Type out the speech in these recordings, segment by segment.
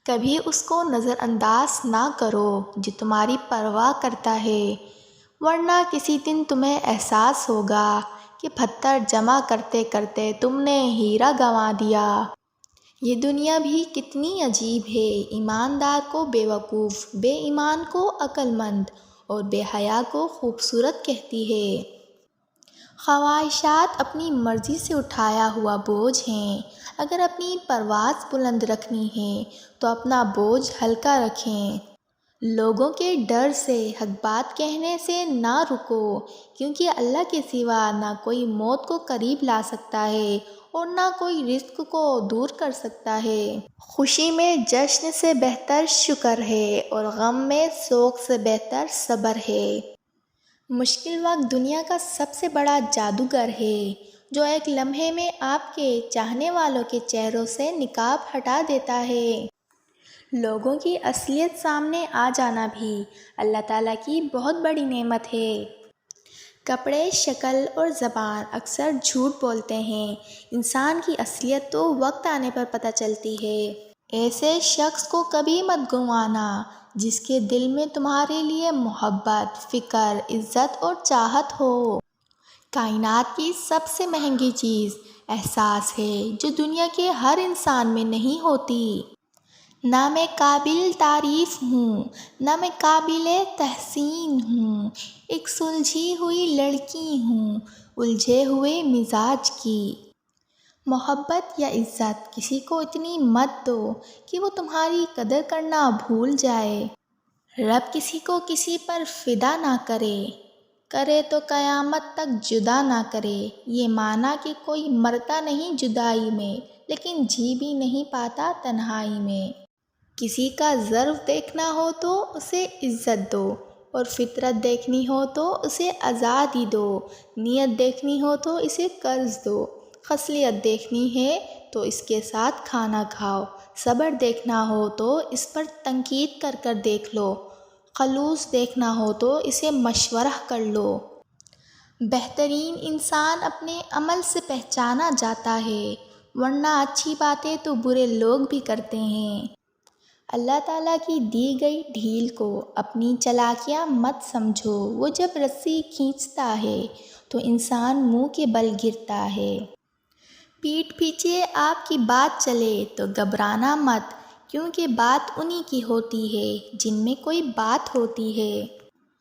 کبھی اس کو نظر انداز نہ کرو جو تمہاری پرواہ کرتا ہے، ورنہ کسی دن تمہیں احساس ہوگا کہ پتھر جمع کرتے کرتے تم نے ہیرا گنوا دیا۔ یہ دنیا بھی کتنی عجیب ہے، ایماندار کو بے وقوف، بے ایمان کو عقل مند اور بے حیا کو خوبصورت کہتی ہے۔ خواہشات اپنی مرضی سے اٹھایا ہوا بوجھ ہیں، اگر اپنی پرواز بلند رکھنی ہے تو اپنا بوجھ ہلکا رکھیں۔ لوگوں کے ڈر سے، حق بات کہنے سے نہ رکو، کیونکہ اللہ کے سوا نہ کوئی موت کو قریب لا سکتا ہے اور نہ کوئی رزق کو دور کر سکتا ہے۔ خوشی میں جشن سے بہتر شکر ہے اور غم میں سوگ سے بہتر صبر ہے۔ مشکل وقت دنیا کا سب سے بڑا جادوگر ہے، جو ایک لمحے میں آپ کے چاہنے والوں کے چہروں سے نقاب ہٹا دیتا ہے۔ لوگوں کی اصلیت سامنے آ جانا بھی اللہ تعالیٰ کی بہت بڑی نعمت ہے۔ کپڑے، شکل اور زبان اکثر جھوٹ بولتے ہیں، انسان کی اصلیت تو وقت آنے پر پتہ چلتی ہے۔ ایسے شخص کو کبھی مت گنوانا جس کے دل میں تمہارے لیے محبت، فکر، عزت اور چاہت ہو۔ کائنات کی سب سے مہنگی چیز احساس ہے، جو دنیا کے ہر انسان میں نہیں ہوتی۔ نہ میں قابل تعریف ہوں، نہ میں قابل تحسین ہوں، ایک سلجھی ہوئی لڑکی ہوں، الجھے ہوئے مزاج کی۔ محبت یا عزت کسی کو اتنی مت دو کہ وہ تمہاری قدر کرنا بھول جائے۔ رب کسی کو کسی پر فدا نہ کرے، کرے تو قیامت تک جدا نہ کرے۔ یہ مانا کہ کوئی مرتا نہیں جدائی میں، لیکن جی بھی نہیں پاتا تنہائی میں۔ کسی کا ظرف دیکھنا ہو تو اسے عزت دو، اور فطرت دیکھنی ہو تو اسے آزادی دو، نیت دیکھنی ہو تو اسے قرض دو، خصلت دیکھنی ہے تو اس کے ساتھ کھانا کھاؤ، صبر دیکھنا ہو تو اس پر تنقید کر کر دیکھ لو، خلوص دیکھنا ہو تو اسے مشورہ کر لو۔ بہترین انسان اپنے عمل سے پہچانا جاتا ہے، ورنہ اچھی باتیں تو برے لوگ بھی کرتے ہیں۔ اللہ تعالیٰ کی دی گئی ڈھیل کو اپنی چالاکیاں مت سمجھو، وہ جب رسی کھینچتا ہے تو انسان منہ کے بل گرتا ہے۔ پیٹھ پیچھے آپ کی بات چلے تو گھبرانا مت، کیونکہ بات انہی کی ہوتی ہے جن میں کوئی بات ہوتی ہے۔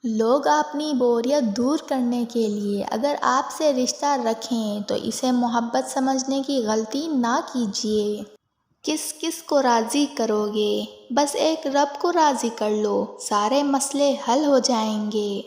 لوگ اپنی بوریت دور کرنے کے لیے اگر آپ سے رشتہ رکھیں تو اسے محبت سمجھنے کی غلطی نہ کیجیے۔ کس کس کو راضی کرو گے؟ بس ایک رب کو راضی کر لو، سارے مسئلے حل ہو جائیں گے۔